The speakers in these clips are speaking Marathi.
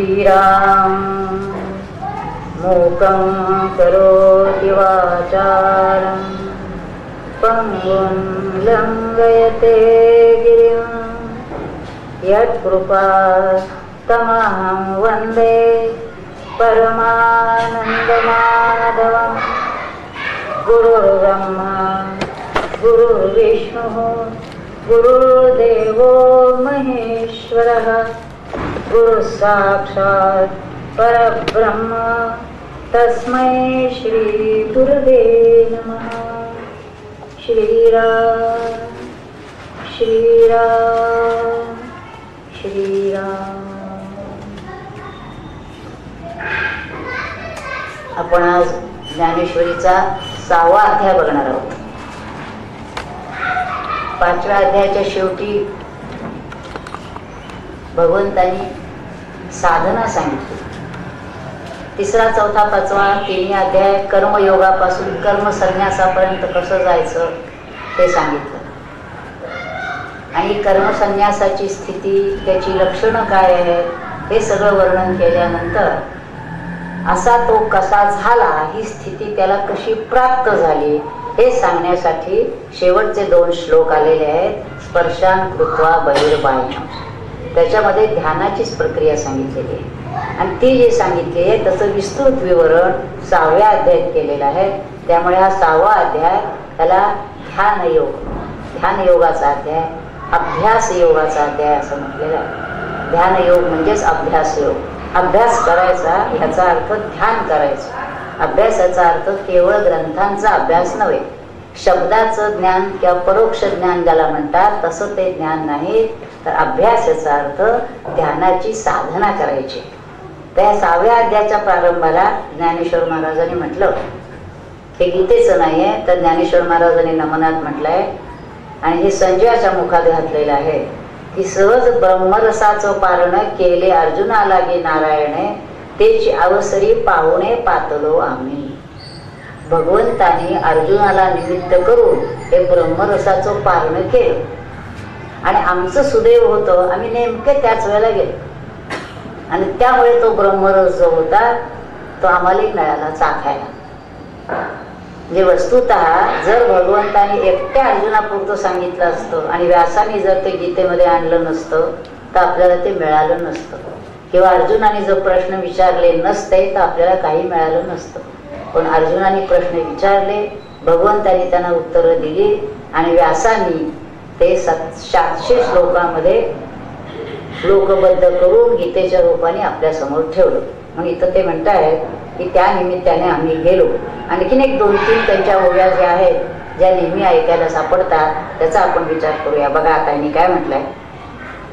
श्रीराम मूकं करोति वाचालं पंगुं लंघयते गिरिं यत्कृपातमहं वन्दे परमानन्दमाधवं गुरुर्ब्रह्मा गुरुर्विष्णुः गुरुर्देवो महेश्वरः गुरुसाक्षात् परब्रह्म तस्मै श्री गुरुवे नमः। श्रीराम श्रीराम श्रीराम। आपण आज ज्ञानेश्वरीचा 6वा अध्याय बघणार आहोत. 5व्या अध्यायाच्या शेवटी भगवंतांनी साधना सांगितली. 3रा, 4था, 5वा तिन्ही अध्याय कर्मयोगापासून कर्म संन्यासापर्यंत कसं जायचं ते सांगितलं. आणि कर्मसन्यासाची स्थिती, त्याची लक्षणं काय आहेत हे सगळं वर्णन केल्यानंतर असा तो कसा झाला, ही स्थिती त्याला कशी प्राप्त झाली हे सांगण्यासाठी शेवटचे 2 श्लोक आलेले आहेत. स्पर्शान कृत्वा बहिर्बाह्यं, त्याच्यामध्ये ध्यानाचीच प्रक्रिया सांगितलेली आहे. आणि ती जी सांगितली आहे त्याचं विस्तृत विवरण 6व्या अध्यायात केलेलं आहे. त्यामुळे हा 6वा अध्याय त्याला ध्यानयोग, ध्यानयोगाचा अध्याय, अभ्यास योगाचा अध्याय असं म्हटलेलं आहे. ध्यानयोग म्हणजेच अभ्यास योग. अभ्यास करायचा याचा अर्थ ध्यान करायचं. अभ्यासाचा अर्थ केवळ ग्रंथांचा अभ्यास नव्हे, शब्दाचं ज्ञान किंवा परोक्ष ज्ञान ज्याला म्हणतात तसं ते ज्ञान नाही, तर अभ्यासाचा अर्थ ध्यानाची साधना करायची. त्या 6व्या अध्यायाच्या प्रारंभाला ज्ञानेश्वर महाराजांनी म्हटलं, हे गीतेचं नाही आहे तर ज्ञानेश्वर महाराजांनी नमनात म्हटलंय आणि हे संजयाच्या मुखात घातलेलं आहे की सहज ब्रह्मरसाचं पारण केले अर्जुना लागे नारायणे, तेची अवसरी पाहुणे पातलो आम्ही. भगवंताने अर्जुनाला निमित्त करून हे ब्रह्मरसाचं पारण केलं आणि आमचं सुदैव होतं, आम्ही नेमके त्याच वेळेला गेलो आणि त्यामुळे तो ब्रह्मरस जो होता तो आम्हालाही मिळाला चाखायला. म्हणजे वस्तुतः जर भगवंताने एकट्या अर्जुनापुरतं सांगितलं असतं आणि व्यासाने जर ते गीतेमध्ये आणलं नसतं तर आपल्याला ते मिळालं नसतं, किंवा अर्जुनाने जर प्रश्न विचारले नसते तर आपल्याला काही मिळालं नसतं. पण अर्जुनाने प्रश्न विचारले, भगवंताने त्यांना उत्तरं दिली आणि व्यासानी ते 700 श्लोकामध्ये श्लोकबद्ध करून गीतेच्या रूपाने आपल्या समोर ठेवलं. म्हणून इथं ते म्हणतायत की त्या निमित्ताने आम्ही गेलो. आणखीन एक 2-3 त्यांच्या ओव्या ज्या आहेत ज्या नेहमी ऐकायला सापडतात त्याचा आपण विचार करूया. बघा आता यांनी काय म्हटलंय.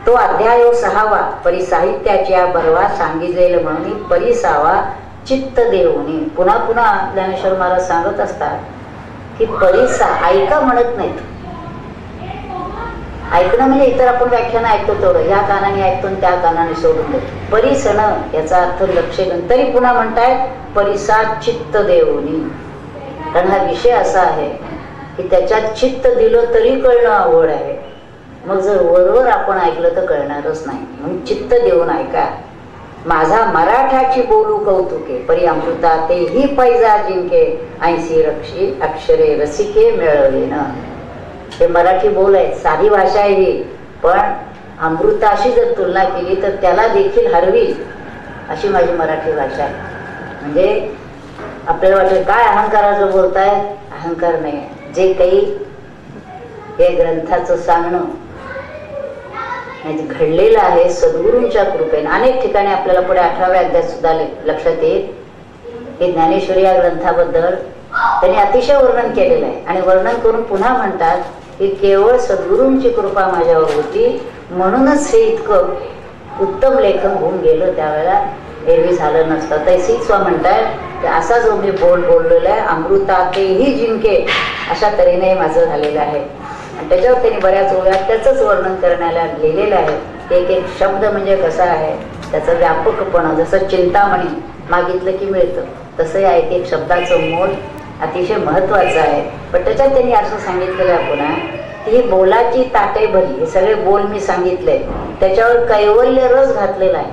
तो अध्याय 6वा परिसाहित्याच्या बरवा सांगितलेलं म्हणून परिसावा चित्त देऊनी. पुन्हा पुन्हा ज्ञानेश्वर महाराज सांगत असतात की परिसा ऐका म्हणत नाहीत. ऐकणं म्हणजे इतर आपण व्याख्यानं ऐकतो तेवढं, या कानाने ऐकतो आणि त्या कानाने सोडून देतो. परिसन याचा अर्थ लक्ष घेऊन, तरी पुन्हा म्हणतायत परिसा चित्त देऊनी. कारण हा विषय असा आहे की त्याच्यात चित्त दिलं तरी कळणं अवघड आहे. मग जर वरवर आपण ऐकलं तर कळणारच नाही, म्हणून चित्त देऊन ऐका. माझा मराठाची बोलू कौतुके परी अमृता तेही पैजा जिंके, 80 रक्षी अक्षरे रसिके मिळवले ना. हे मराठी बोल आहे, साधी भाषा आहे ही, पण अमृताशी जर तुलना केली तर त्याला देखील हरवी अशी माझी मराठी भाषा आहे. म्हणजे आपल्याला वाटतं काय अहंकाराचं बोलताय, अहंकार नाही. जे काही हे ग्रंथाचं सांगणं घडलेलं आहे सद्गुरूंच्या कृपेने. अनेक ठिकाणी आपल्याला पुढे 18व्या अध्यायात सुद्धा लक्षात येईल की ज्ञानेश्वरी या ग्रंथाबद्दल त्यांनी अतिशय वर्णन केलेलं आहे. आणि वर्णन करून पुन्हा म्हणतात की केवळ सद्गुरूंची कृपा माझ्यावर होती म्हणूनच हे इतकं उत्तम लेखन होऊन गेलं, त्यावेळेला एरवी झालं नसतं. तैसीच स्व म्हणतायत की असा जो मी बोललेला आहे अमृता तेही जिंके, अशा तऱ्हेने माझं झालेलं आहे. आणि त्याच्यावर त्यांनी बऱ्याच ओव्या त्याचंच वर्णन करण्याला लिहिलेलं आहे. एक एक शब्द म्हणजे कसा आहे त्याचं व्यापकपणा, जसं चिंतामणी मागितलं की मिळतं तसं या एक एक शब्दाचं मोल अतिशय महत्वाचं आहे. पण त्याच्यात त्यांनी असं सांगितलेलं आहे पुन्हा की ही बोलाची ताटे भरी, हे सगळे बोल मी सांगितले त्याच्यावर कैवल्य रस घातलेला आहे.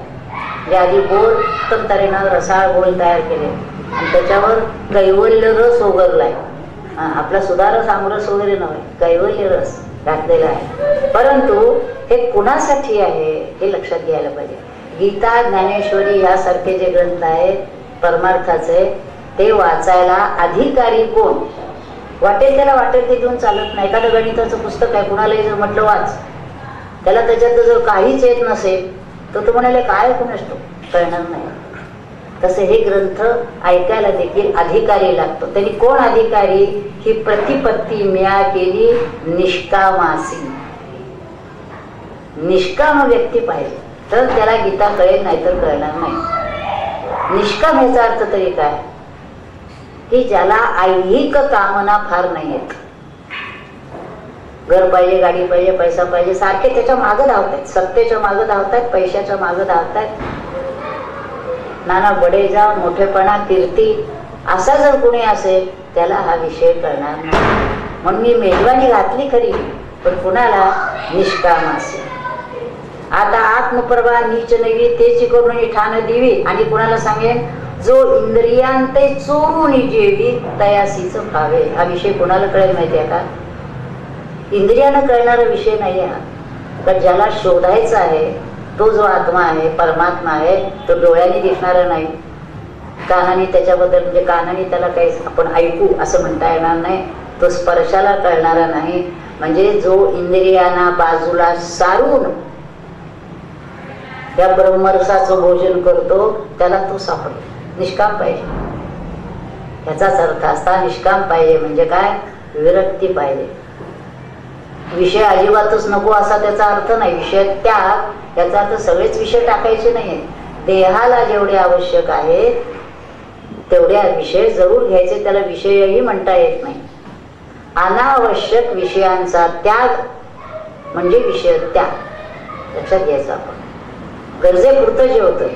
म्हणजे आधी बोल उत्तम तऱ्हेनं रसाळ बोल तयार केले आणि त्याच्यावर कैवल्य रस ओगरलाय. आपला सुधारस आमरस वगैरे नव्हे, कैवल्य रस घातलेला आहे. परंतु हे कुणासाठी आहे हे लक्षात घ्यायला पाहिजे. गीता, ज्ञानेश्वरी यासारखे जे ग्रंथ आहेत परमार्थाचे, ते वाचायला अधिकारी कोण? वाटेल त्याला वाटेल ते देऊन चालत नाही. एखादं गणिताचं पुस्तक आहे, कुणालाही जर म्हटलं वाच, त्याला त्याच्यात जर काहीच येत नसेल तर तो म्हणाले काय कुणास तो कळणार नाही. तसे हे ग्रंथ ऐकायला देखील अधिकारी लागतो. त्यांनी कोण अधिकारी? ही प्रतिपत्ती मिळा केली निष्कामासी, निष्काम व्यक्ती पाहिजे तर त्याला गीता कळेल, नाहीतर कळणार नाही. निष्काम याचा अर्थ तरी काय? की ज्याला ऐहिक कामना फार नाही आहेत. घर पाहिजे, गाडी पाहिजे, पैसा पाहिजे, सारखे त्याच्या मागं धावतायत, सत्तेच्या मागं धावतायत, पैशाच्या मागं धावतायत, नाना बडेजा, मोठेपणा, कीर्ती, असा जर कोणी असेल त्याला हा विषय कळणार नाही. म्हणून मी मेजवानी घातली खरी, पण कुणाला? निष्काम असेल. आता आत्मप्रभा नीच नवी तेची करून ठाण देवी, आणि कुणाला सांगेन? जो इंद्रियांते चोरून जेवी तयासीच भावे. हा विषय कोणाला कळेल माहितीये का? इंद्रियानं कळणारा विषय नाही हा. पण ज्याला शोधायचा आहे तो जो आत्मा आहे, परमात्मा आहे, तो डोळ्याने दिसणारा नाही, कानाने त्याच्याबद्दल, म्हणजे कानाने त्याला काही आपण ऐकू असं म्हणता येणार नाही, तो स्पर्शाला कळणारा नाही. म्हणजे जो इंद्रियांना बाजूला सारून त्या ब्रह्मरसाचं भोजन करतो त्याला तो सापडतो. निष्काम पाहिजे याचाच अर्थ असता. निष्काम पाहिजे म्हणजे काय? विरक्ती पाहिजे. विषय अजिबातच नको असा त्याचा अर्थ नाही. विषय त्याग याचा अर्थ सगळेच विषय टाकायचे नाहीत. देहाला जेवढे आवश्यक आहेत तेवढ्या विषय जरूर घ्यायचे, त्याला विषयही म्हणता येत नाही. अनावश्यक विषयांचा त्याग म्हणजे विषय त्याग, लक्षात घ्यायचं आपण. गरजेपुरतं जेवतोय,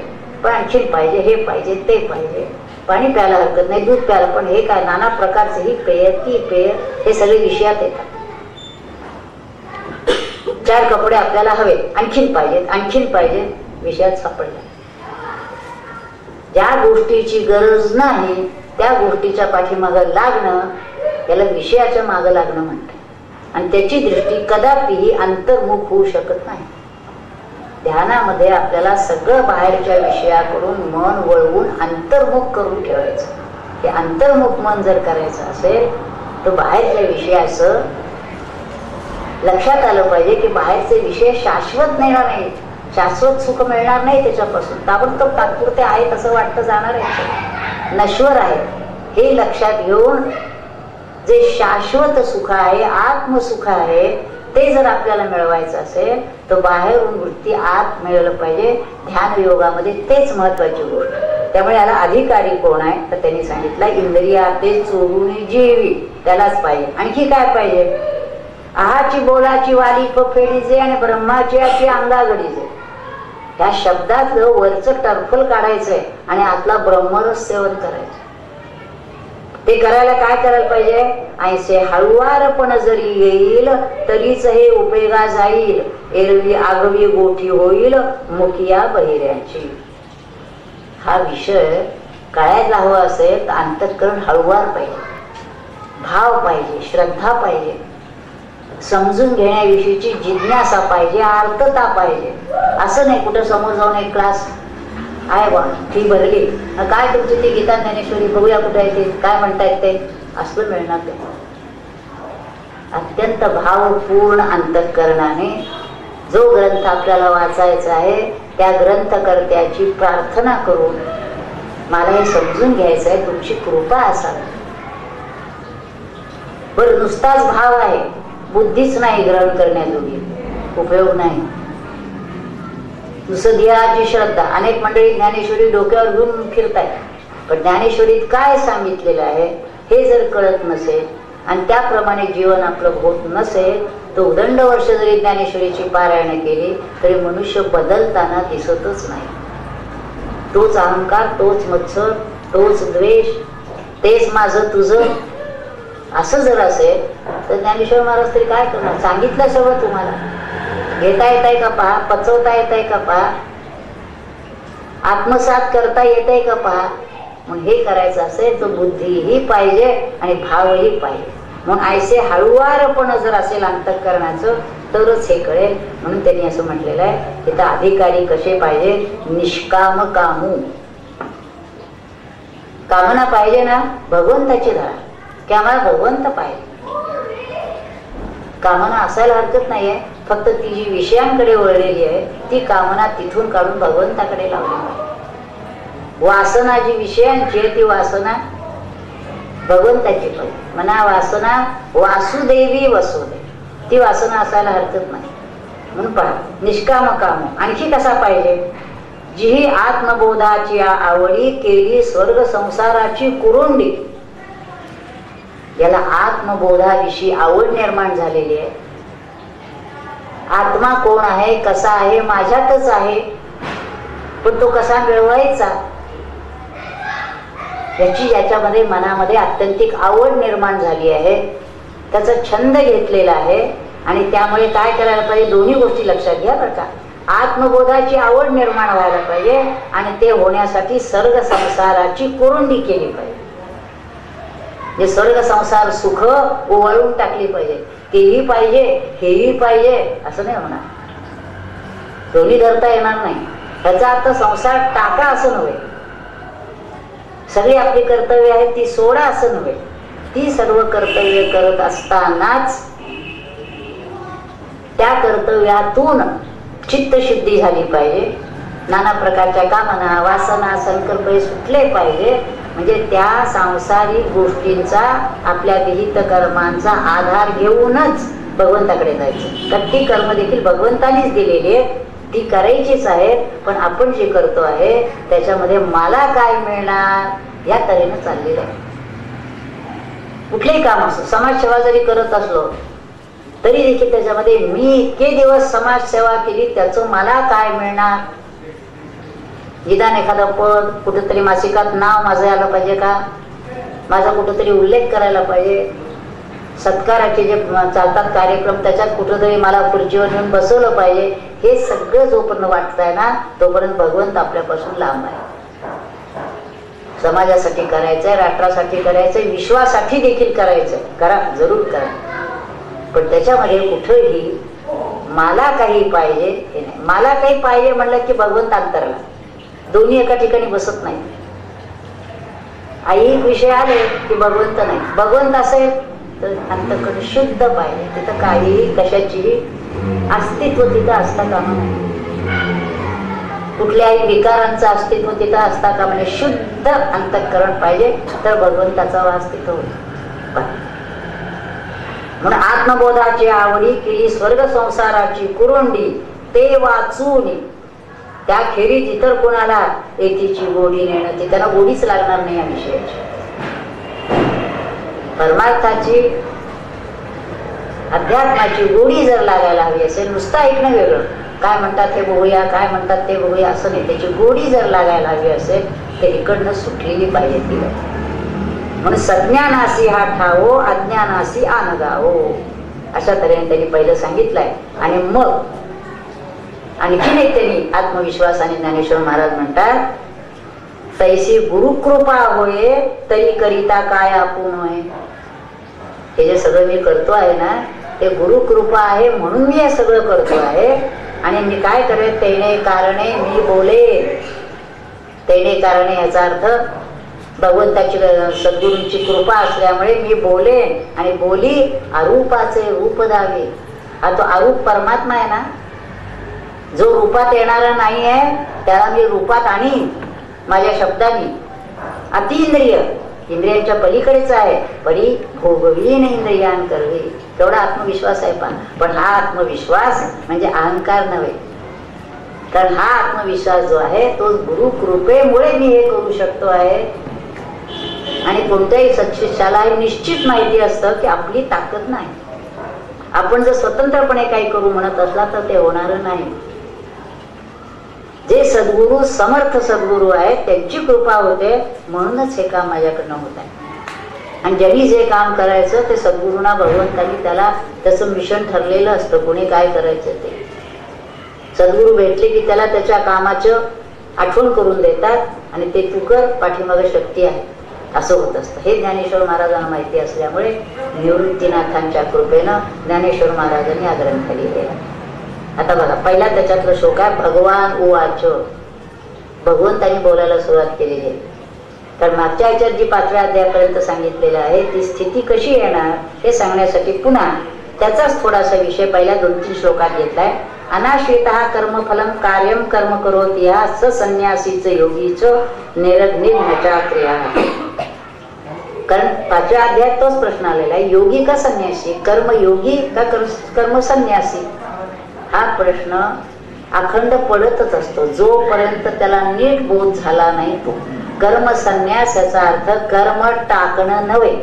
पण आणखीन पाहिजे, हे पाहिजे, ते पाहिजे. पाणी प्यायला हरकत नाही, दूध प्यायला, पण हे काय नाना प्रकारचे ही पेय ती पेय, हे सगळे विषयात येतात. 4 कपडे आपल्याला हवे, आणखीन पाहिजेत, आणखीन पाहिजे, विषयात सापडला. ज्या गोष्टीची गरज नाही त्या गोष्टीच्या पाठीमागं लागणं याला विषयाच्या मागं लागणं म्हणतात. आणि त्याची दृष्टी कदापिही अंतर्मुख होऊ शकत नाही. ध्यानामध्ये आपल्याला सगळं बाहेरच्या विषयाकडून मन वळवून अंतर्मुख करून ठेवायचं. हे अंतर्मुख मन जर करायचं असेल तर बाहेरच्या विषयाचं लक्षात आलं पाहिजे की बाहेरचे विषय शाश्वत मिळणार नाही, शाश्वत सुख मिळणार नाही त्याच्यापासून. ताबडतोब तात्पुरते आहेत असं वाटतं जाणार आहे, नश्वर आहे. हे लक्षात घेऊन जे शाश्वत सुख आहे, आत्मसुख आहे, ते जर आपल्याला मिळवायचं असेल तर बाहेरून वृत्ती आत मिळवलं पाहिजे. ध्यान योगामध्ये तेच महत्वाची गोष्ट. त्यामुळे याला अधिकारी कोण आहे तर त्यांनी सांगितलं इंद्रिया ते चोरून जेवी, त्यालाच पाहिजे. आणखी काय पाहिजे? आहाची बोलाची वाली फेडीचे आणि ब्रह्माची आची अंगागडीचे. ह्या शब्दात वरचं टरफल काढायचंय आणि आतला ब्रह्मरस सेवन करायचं. ते करायला काय करायला पाहिजे? ऐसे हळुवारपण जरी येईल तरीच हे उपयोगा जाईल. एरवी आगवी गोठी होईल मुखिया बहिऱ्याची. हा विषय कळायला हवा असेल तर अंतःकरण हळुवार पाहिजे, भाव पाहिजे, श्रद्धा पाहिजे, समजून घेण्याविषयीची जिज्ञासा पाहिजे, आर्तता पाहिजे. असं नाही कुठं समोर जाऊन एक क्लास आहे बा, फी भरली, काय तुमची ती गीता ज्ञानेश्वरी बघूया कुठे आहे ते, काय म्हणतायत ते, असं मिळणार ते. अत्यंत भावपूर्ण अंतःकरणाने जो ग्रंथ आपल्याला वाचायचा आहे त्या ग्रंथकर्त्याची प्रार्थना करून मला हे समजून घ्यायचं आहे, तुमची कृपा असावी. बरं नुसताच भाव आहे, बुद्धीच नाही ग्रहण करण्याजोगी, उपयोग नाही. ध्येयाची श्रद्धा. अनेक मंडळी ज्ञानेश्वरी डोक्यावर घेऊन फिरतायत, पण ज्ञानेश्वरीत काय सांगितलेलं आहे हे जर कळत नसेल आणि त्याप्रमाणे जीवन आपलं होत नसेल तर उदंड वर्ष जरी ज्ञानेश्वरीची पारायण केली तरी मनुष्य बदलताना दिसतच नाही. तोच अहंकार, तोच मत्सर, तोच द्वेष, तेच माझं तुझं, असं जर असेल तर ज्ञानेश्वर महाराज तरी काय करणार? सांगितलं सगळं तुम्हाला. घेता येत आहे का पहा, पचवता येत आहे का पहा. आत्मसात करता येतंय का पहा. म्हणून हे करायचं असेल तर बुद्धीही पाहिजे आणि भावही पाहिजे. म्हणून ऐसे हळुवारपण जर असेल अंतःकरणाचं तरच हे कळेल. म्हणून त्यांनी असं म्हटलेलं आहे तिथं अधिकारी कसे पाहिजे, निष्काम कामू. कामना पाहिजे ना भगवंताची धरा की आम्हाला भगवंत पाहिजे. कामना असायला हरकत नाहीये, फक्त ती जी विषयांकडे वळलेली आहे ती कामना तिथून काढून भगवंताकडे लावली पाहिजे. वासना जी विषयांची आहे ती वासना भगवंताची पाहिजे. म्हणा वासना वासुदेवी वसुदेव, ती वासना असायला हरकत नाही. म्हणून पहा निष्काम काम. आणखी कसा पाहिजे, जी आत्मबोधाची आवडी केली स्वर्ग संसाराची कुरुंडी. याला आत्मबोधाविषयी आवड निर्माण झालेली आहे. आत्मा कोण आहे, कसा आहे, माझ्यातच आहे, पण तो कसा मिळवायचा याची याच्यामध्ये मनामध्ये आत्यंतिक आवड निर्माण झाली आहे. त्याचा छंद घेतलेला आहे आणि त्यामुळे काय करायला पाहिजे, दोन्ही गोष्टी लक्षात घ्या बरं का. आत्मबोधाची आवड निर्माण व्हायला पाहिजे आणि ते होण्यासाठी सर्ग संसाराची कोरुंडी केली पाहिजे. जे स्वर्ग संसार सुख ओवाळून टाकली पाहिजे. तेही पाहिजे हेही पाहिजे असं नाही होणार. दोन्ही धरता येणार नाही. ह्याचा अर्थ संसार टाका असं नव्हे, सगळी आपली कर्तव्य आहेत ती सोडा असं नव्हे. ती सर्व कर्तव्य करत असतानाच त्या कर्तव्यातून चित्तशुद्धी झाली पाहिजे. नाना प्रकारच्या कामना वासना संकल्प सुटले पाहिजे. म्हणजे त्या सांसारिक गोष्टींचा आपल्या विहित कर्मांचा आधार घेऊनच भगवंताकडे जायचं. तर ती कर्म देखील भगवंतानीच दिलेली आहे, ती करायचीच आहेत. पण आपण जे करतो आहे त्याच्यामध्ये मला काय मिळणार या तऱ्हेनं चाललेलं आहे. कुठलेही काम असो, समाजसेवा जरी करत असलो तरी देखील त्याच्यामध्ये मी इतके दिवस समाजसेवा केली त्याचं मला काय मिळणार. निदान एखादं पद कुठेतरी मासिकात नाव माझं आलं पाहिजे का, माझा कुठेतरी उल्लेख करायला पाहिजे. सत्काराचे जे चालतात कार्यक्रम त्याच्यात कुठेतरी मला खुर्चीवर नेऊन बसवलं पाहिजे. हे सगळं जोपर्यंत वाटतंय ना तोपर्यंत भगवंत आपल्यापासून लांब आहे. समाजासाठी करायचंय, राष्ट्रासाठी करायचंय, विश्वासाठी देखील करायचंय, करा, जरूर करा. पण त्याच्यामध्ये कुठेही मला काही पाहिजे हे नाही. मला काही पाहिजे म्हणलं की भगवंत अंतरला, दोन्ही एका ठिकाणी बसत नाही. ऐहिक विषय आले की भगवंत नाही. भगवंत असेल तर अंतःकरण शुद्ध पाहिजे. तिथं काहीही कशाचीही अस्तित्व तिथं असता कामा नाही. कुठल्याही विकारांचं अस्तित्व तिथं असता कामा नये. शुद्ध अंतःकरण पाहिजे तर भगवंताचा वास तिथं होईल. म्हणून आत्मबोधाची आवडी केली स्वर्ग संसाराची कुरुंडी, ते वाचून त्या खेरीज इतर कोणाला एकीची गोडी नेणं, ते त्यांना गोडीच लागणार नाही या विषयाची. परमार्थाची अध्यात्माची गोडी जर लागायला हवी असेल, नुसतं ऐकणं वेगळं, काय म्हणतात हे बघूया, काय म्हणतात ते बघूया असं नाही. त्याची गोडी जर लागायला हवी असेल तर इकडनं सुटलेली पाहिजे ती. म्हणून सज्ञानासी हा ठावो अज्ञानासी आनगावो अशा तऱ्हेने त्यांनी पहिलं सांगितलंय. आणि मग आणखीन एक त्यांनी आत्मविश्वास आणि ज्ञानेश्वर महाराज म्हणतात, तैसी गुरुकृपा होय तरी करिता काय आपण होय. हे जे सगळं मी करतो आहे ना ते गुरुकृपा आहे म्हणून मी हे सगळं करतो आहे. आणि मी काय करेन, तेने कारणे मी बोले. तेने कारणे याचा अर्थ भगवंताची सद्गुरूंची कृपा असल्यामुळे मी बोलेन. आणि बोली अरूपाचे रूप द्यावे. हा तो अरूप परमात्मा आहे ना, जो रूपात येणारा नाही आहे त्याला मी रूपात आणीन माझ्या शब्दांनी. अतिइंद्रिय, इंद्रियांच्या पलीकडेच आहे. परी भोगवीन इंद्रियान करवे. तेवढा आत्मविश्वास आहे. पण हा आत्मविश्वास म्हणजे अहंकार नव्हे. कारण हा आत्मविश्वास जो आहे तो गुरु कृपेमुळे मी हे करू शकतो आहे. आणि कोणत्याही सत्शिष्याला हे निश्चित माहिती असतं की आपली ताकद नाही. आपण जर स्वतंत्रपणे काही करू म्हणत असला तर ते होणार नाही. जे सद्गुरू समर्थ सद्गुरू आहेत त्यांची कृपा होते म्हणूनच हे काम माझ्याकडनं होत आहे. आणि ज्यांनी जे काम करायचं ते सद्गुरूंना भगवंतांनी त्याला त्याचं मिशन ठरलेलं असतं, कोणी काय करायचं ते. सद्गुरू भेटले की त्याला त्याच्या कामाचं आठवण करून देतात आणि ते तू कर, पाठीमागे शक्ती आहे, असं होत असतं. हे ज्ञानेश्वर महाराजांना माहिती असल्यामुळे निवृत्तीनाथांच्या कृपेनं ज्ञानेश्वर महाराजांनी हा ग्रंथ लिहिलेला. आता बघा, पहिला त्याच्यातलं श्लोक आहे भगवान उवाच. भगवंतांनी बोलायला सुरुवात केलेली आहे. कारण मागच्या ह्याच्यात जी 5व्या अध्यायापर्यंत सांगितलेलं आहे ती स्थिती कशी येणार हे सांगण्यासाठी पुन्हा त्याचाच थोडासा विषय पहिल्या 2-3 श्लोकात घेतलाय. अनाश्रितः कर्मफलम कार्यम कर्म करोति या स संन्यासीच योगीच निरग्निर्नचा क्रिया. कारण 5व्या अध्यायात तोच प्रश्न आलेला आहे, योगी का संन्यासी, कर्मयोगी का कर्म संन्यासी. हा प्रश्न अखंड पडतच असतो जोपर्यंत त्याला नीट बोध झाला नाही. तो कर्म संन्यास याचा अर्थ कर्म टाकणं नव्हे.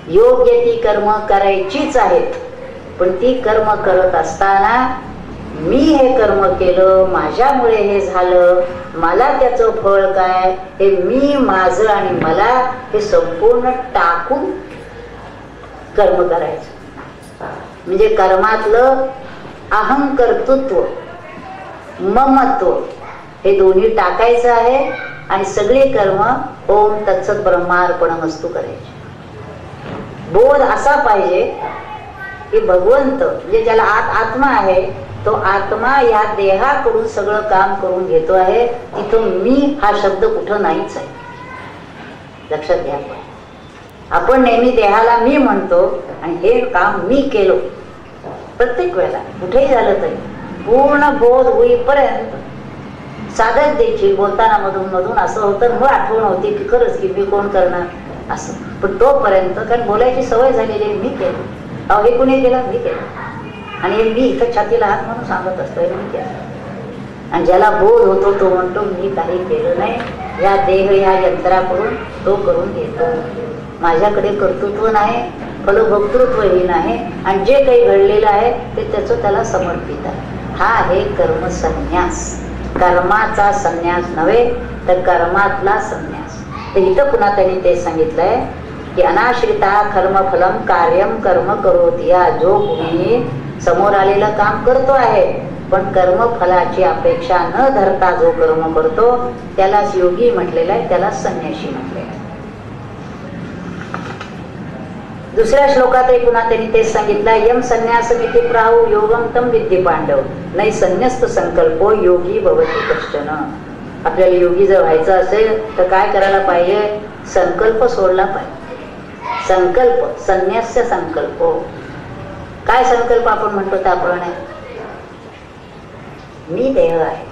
योग्य ती कर्म करायचीच आहेत, पण ती कर्म करत असताना मी हे कर्म केलं, माझ्यामुळे हे झालं, मला त्याचं फळ काय, हे मी, माझं आणि मला हे संपूर्ण टाकून कर्म करायचं. म्हणजे कर्मातलं अहंकर्तृत्व, ममत्व हे दोन्ही टाकायचं आहे आणि सगळे कर्म ओम तत्सत ब्रह्मार्पणमस्तु करायचे. बोध असा पाहिजे की भगवंत म्हणजे ज्याला आत्मा आहे तो आत्मा या देहाकडून सगळं काम करून घेतो आहे. तिथं मी हा शब्द कुठं नाहीच आहे. लक्षात घ्या, आपण नेहमी देहाला मी म्हणतो आणि हे काम मी केलो. प्रत्येक वेळेला कुठेही झालं तरी पूर्ण बोध होईपर्यंत साधक देखील बोलताना मधून मधून असं होतं, मग आठवण होती की खरंच की मी कोण करणार असं. पण तोपर्यंत कारण बोलायची सवय झालेली मी केलं, अहो हे कुणी केलं, मी केलं. आणि हे मी इथं छातीला हात म्हणून सांगत असतो हे मी केलं. आणि ज्याला बोध होतो तो म्हणतो मी काही केलं नाही, या देह या यंत्राकडून तो करून घेतो. माझ्याकडे कर्तृत्व नाही, फलभोक्तृत्वही नाही, आणि जे काही घडलेलं आहे ते त्याचं त्याला समर्पित आहे. हा आहे कर्म संन्यास. कर्माचा संन्यास नव्हे तर कर्मातला संन्यास. तर इथं पुन्हा त्यांनी ते सांगितलंय की अनाश्रिता कर्मफलम कार्यम कर्म करोति. या जो कोणी समोर आलेलं काम करतो आहे पण कर्मफलाची अपेक्षा न धरता जो कर्म करतो त्यालाच योगी म्हटलेला आहे, त्याला संन्यासी म्हटलेला आहे. दुसऱ्या श्लोकात पुन्हा त्यांनी तेच सांगितलं, यम संन्यासमिति प्राहु योगम तम विद्ये पांडव नाही संन्यस्त संकल्पो योगी भवति कश्चन. आपल्याला योगी जर व्हायचं असेल तर काय करायला पाहिजे, संकल्प सोडला पाहिजे. संकल्प, संन्यास्य संकल्प. काय संकल्प आपण म्हणतो त्याप्रमाणे मी देह आहे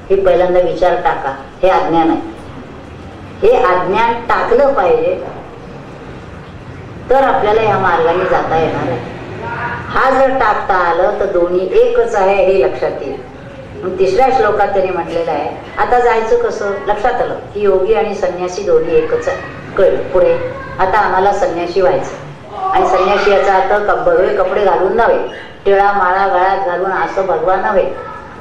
हे पहिल्यांदा विचार टाका. हे अज्ञान आहे, हे अज्ञान टाकलं पाहिजे तर आपल्याला या मार्गाने जाता येणार आहे. हा जर टाकता आलं तर दोन्ही एकच आहे हे लक्षात येईल. मग तिसऱ्या श्लोकात त्यांनी म्हटलेलं आहे आता जायचं कसं. लक्षात आलं की योगी आणि संन्यासी दोन्ही एकच आहे. कळलं पुढे. आता आम्हाला संन्यासी व्हायचं आणि संन्यासी याचा अर्थ भगवे कपडे घालून नव्हे, टिळा माळा गळ्यात घालून असं भगवा नव्हे,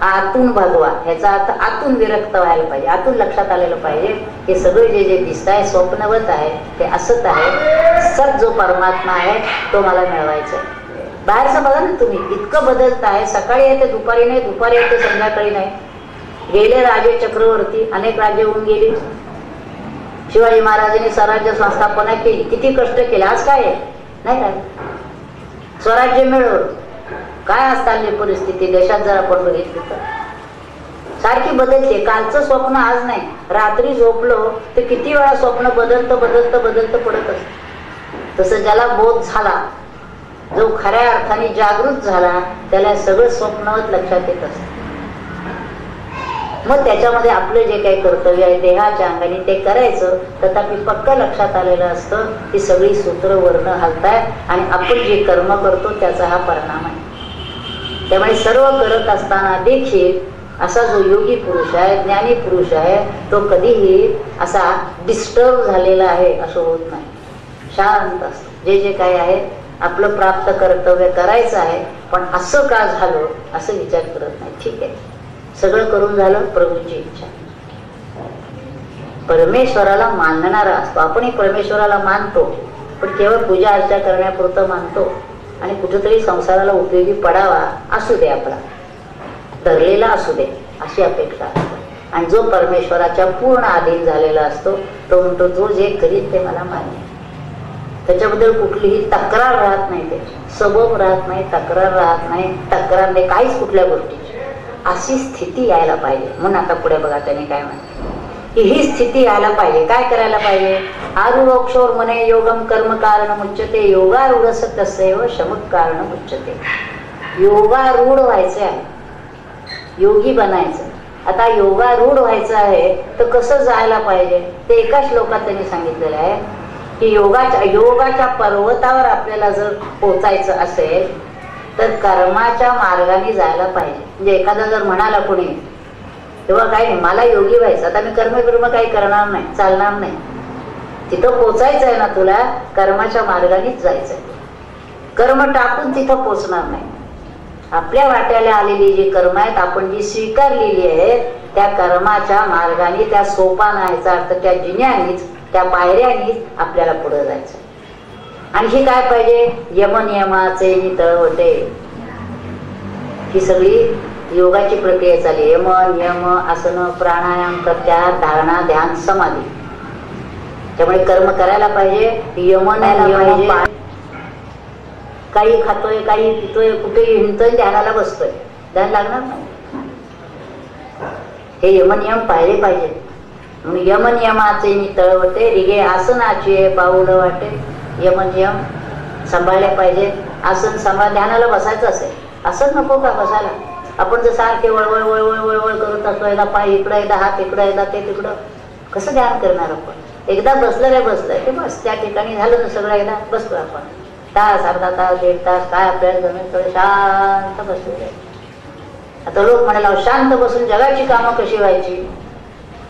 आतून भगवा. ह्याचा अर्थ आतून विरक्त व्हायला पाहिजे. आतून लक्षात आलेलं पाहिजे हे सगळे जे जे दिसत आहे स्वप्नवत आहे ते असत आहे. सत जो परमात्मा आहे तो मला मिळवायचा आहे. बाहेरचं बघा ना तुम्ही, इतकं बदलत आहे. सकाळी येते दुपारी नाही, दुपारी येते संध्याकाळी नाही. गेले राजे चक्रवर्ती, अनेक राज्य होऊन गेली. शिवाजी महाराजांनी स्वराज्य संस्थापना केली, किती कष्ट केले. आज काय आहे नाही काय, स्वराज्य मिळवलं. काय असताना परिस्थिती देशात जर आपण बघितली तर सारखी बदलते. कालचं स्वप्न आज नाही. रात्री झोपलो तर किती वेळा स्वप्न बदलतं बदलतं बदलतं पडत असत. तसं ज्याला बोध झाला, जो खऱ्या अर्थाने जागृत झाला, त्याला सगळं स्वप्नवत लक्षात येत असत. मग त्याच्यामध्ये आपलं जे काही कर्तव्य आहे देहाच्या अंगाने ते करायचं. तथापि पक्क लक्षात आलेलं असतं की सगळी सूत्र वर्ण हलतायत आणि आपण जे कर्म करतो त्याचा हा परिणाम आहे. त्यामुळे सर्व करत असताना देखील असा जो योगी पुरुष आहे, ज्ञानी पुरुष आहे, तो कधीही असा डिस्टर्ब झालेला आहे असं होत नाही. शांत असतो. जे जे काही आहे आपलं प्राप्त कर्तव्य करायचं आहे, पण असं का झालं असं विचार करत नाही. ठीक आहे, सगळं करून झालं, प्रभूंची इच्छा. परमेश्वराला मानणारा असतो. आपण एक परमेश्वराला मानतो पण केवळ पूजा अर्चा करण्यापुरतं मानतो आणि कुठेतरी संसाराला उपयोगी पडावा असू दे आपला. धरलेला असू दे अशी अपेक्षा असते. आणि जो परमेश्वराच्या पूर्ण अधीन झालेला असतो तो म्हणतो जो जे करीत ते मला मान्य. त्याच्याबद्दल कुठलीही तक्रार राहत नाही, त्याची सबब राहत नाही, तक्रार राहत नाही, तक्रार नाही काहीच कुठल्या गोष्टीची. अशी स्थिती यायला पाहिजे. म्हणून आता पुढे बघा त्याने काय म्हणते की ही स्थिती यायला पाहिजे. काय करायला पाहिजे? आरुरोक्षोर मने योगम कर्म कारण मुच्यते योगारूढ तस्यैव शमक कारण मुच्यते. योगारूढ व्हायचे आहे, योगी बनायचं. आता योगारूढ व्हायचं आहे तर कसं जायला पाहिजे ते एका श्लोकात त्यांनी सांगितलेलं आहे की योगाच्या पर्वतावर आपल्याला जर पोचायचं असेल तर कर्माच्या मार्गाने जायला पाहिजे. म्हणजे एखादा जर म्हणाला कोणी तेव्हा काय नाही मला योगी व्हायचं, आता मी कर्म काही करणार नाही, चालणार नाही. तिथं पोचायचं आहे ना तुला, कर्माच्या मार्गानेच जायचं आहे. कर्म टाकून तिथं पोचणार नाही. आपल्या वाट्याला आलेली जी कर्म आहेत आपण जी स्वीकारलेली आहेत त्या कर्माच्या मार्गाने, त्या सोपानाचा अर्थ त्या जिन्यानीच, त्या पायऱ्यानीच आपल्याला पुढे जायचं. आणि ही काय पाहिजे? यमनियमाचे तळवटे. ही सगळी योगाची प्रक्रिया चालली. यम नियम आसन प्राणायाम प्रत्याहार धारणा ध्यान समाधी. त्यामुळे कर्म करायला पाहिजे, यमनायला पाहिजे. काही खातोय, काही पितोय, कुठेही हिंडतोय, ध्यानाला बसतोय, ध्यान लागणार नाही. हे यमनियम पाहिले पाहिजे. म्हणून यमनियमाचे तळवटे रिगे आसनाचे पाऊल वाटे. यमनियम सांभाळले पाहिजे. आसन सांभाळ, ध्यानाला बसायचं असेल असंच नको का बसायला. आपण जर सारखे वळवळ वळवळ वळवळ करत असतो, एकदा पाय इकडं, एकदा हात इकडं, एकदा ते तिकडं, कसं ध्यान करणार आपण? एकदा बसलं रे बसलंय ते बस, त्या ठिकाणी झालं ना सगळं. एकदा बसतो आपण तास, अर्धा तास, 1.5 तास, काय आपल्याला जमेल थोडं शांत बसले. आता लोक म्हणाला शांत बसून जगाची कामं कशी व्हायची?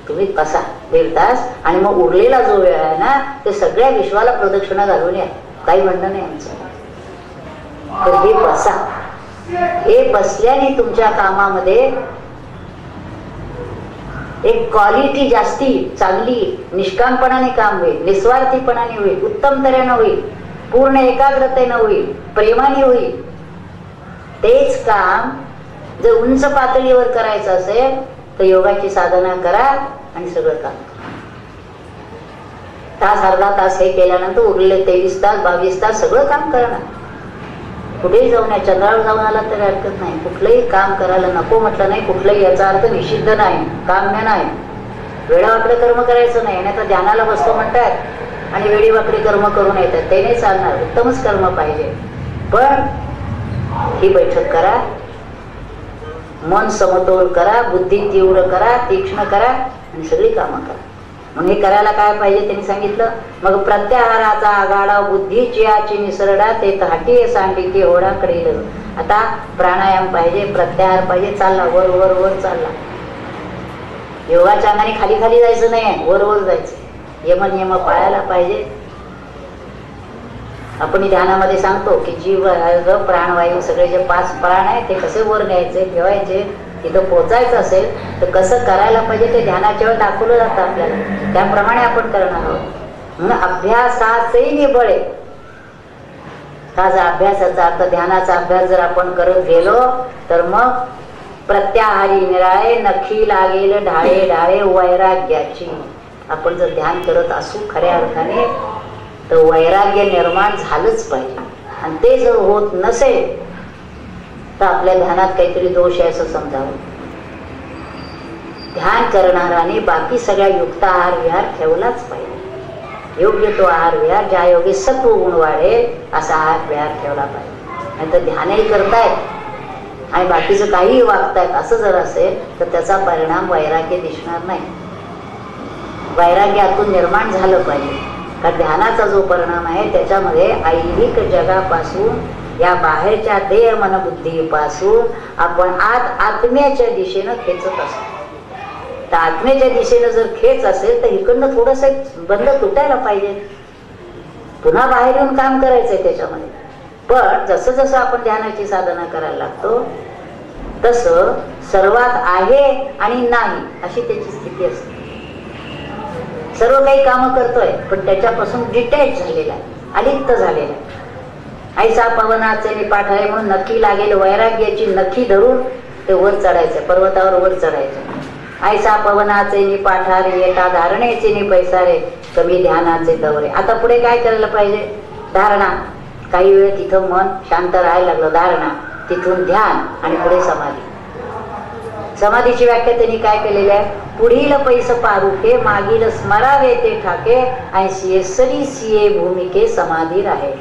तुम्ही बसा 1.5 तास आणि मग उरलेला जो वेळ आहे ना ते सगळ्या विश्वाला प्रदक्षिणा घालून या. काही म्हणणं नाही आमचं. तर हे बसा. हे बसल्याने तुमच्या कामामध्ये एक क्वालिटी जास्ती चांगली, निष्कामपणाने काम होईल, निस्वार्थीपणाने होईल, उत्तम तऱ्हेनं होईल, पूर्ण एकाग्रतेनं होईल, प्रेमाने होईल. तेच काम जर उंच पातळीवर करायचं असेल तर योगाची साधना करा आणि सगळं काम. तास, अर्धा तास हे केल्यानंतर उरलेले 23 तास 22 तास सगळं काम करणार. कुठेही जाऊन या, चंद्रावर जाऊन आला तरी हरकत नाही. कुठलंही काम करायला नको म्हटलं नाही, कुठलंही याचा अर्थ निषिद्ध नाही, काम्य नाही. वेळावाकडे कर्म करायचं नाही. नाही तर ध्यानाला बसतो म्हणतात आणि वेळीवाकडे कर्म करून येतात, ते नाही चालणार. उत्तमच कर्म पाहिजे. पण ही बैठक करा, मन समतोल करा, बुद्धी तीव्र करा, तीक्ष्ण करा आणि सगळी कामं करा. म्हणून हे करायला काय पाहिजे त्यांनी सांगितलं. मग प्रत्याहाराचा आघाडा बुद्धीची याची निसरडा ते हाटी सांगितली ओढाकडे. आता प्राणायाम पाहिजे, प्रत्याहार पाहिजे, चालला वर वर वर चालला. योगाच्या अंगाने खाली खाली जायचं नाही, वर वर जायचं. यमनियम पाळायला पाहिजे. आपण ध्यानामध्ये सांगतो की जीव, प्राणवायू सगळे जे 5 प्राण आहेत ते कसे वर न्यायचे, ठेवायचे. तिथं पोचायचं असेल तर कसं करायला पाहिजे ते ध्यानाच्या वेळी दाखवलं जातं आपल्याला. त्याप्रमाणे आपण करणार आहोत. म्हणून अभ्यासाचंही निबळ आहे. हा जर अभ्यासाचा अर्थ ध्यानाचा अभ्यास जर आपण करत गेलो तर मग प्रत्याहारी निराळे नखी लागेल ढाळे ढाळे वैराग्याची. आपण जर ध्यान करत असू खऱ्या अर्थाने तर वैराग्य निर्माण झालंच पाहिजे. आणि ते जर होत नसेल तर आपल्या ध्यानात काहीतरी दोष आहे असं समजावं. ध्यान करणाराने बाकी सगळ्या युक्त आहार विहार ठेवलाच पाहिजे. योग्य तो आहार विहार, ज्या योगी सत्व गुण वाढेल असा आहार विहार ठेवला पाहिजे. नाही तर ध्यानही करतायत आणि बाकीचं काहीही वागतायत असं जर असेल तर त्याचा परिणाम वैराग्य दिसणार नाही. वैराग्यातून निर्माण झालं पाहिजे. कारण ध्यानाचा जो परिणाम आहे त्याच्यामध्ये ऐहिक जगापासून, या बाहेरच्या देह मन बुद्धीपासून आपण आत्म्याच्या दिशेनं खेचत असतो. तर आत्म्याच्या दिशेनं जर खेच असेल तर इकडनं थोडस बंद तुटायला पाहिजे. पुन्हा बाहेर येऊन काम करायचंय त्याच्यामध्ये. पण जसं जसं आपण ध्यानाची साधना करायला लागतो तसं सर्वात आहे आणि नाही अशी त्याची स्थिती असते. सर्व काही कामं करतोय पण त्याच्यापासून डिटॅच झालेला आहे, अलिप्त झालेला आहे. ऐसा पवनाचे निपाठ आहे म्हणून नक्की लागेल वैराग्याची नक्की धरून ते वर चढायचं, पर्वतावर वर चढायचं. ऐसा पवनाचे नि पाठारे येता धारणेचे नि पैसारे कमी ध्यानाचे दवरे. आता पुढे काय करायला पाहिजे? धारणा. काही वेळ तिथं मन शांत राहायला लागलं, धारणा, तिथून ध्यान आणि पुढे समाधी. समाधीची व्याख्या त्यांनी काय केलेली आहे? पुढील पैस पारुखे मागील स्मरावे ते ठाके ऐंशी सिये भूमिके समाधी राहे.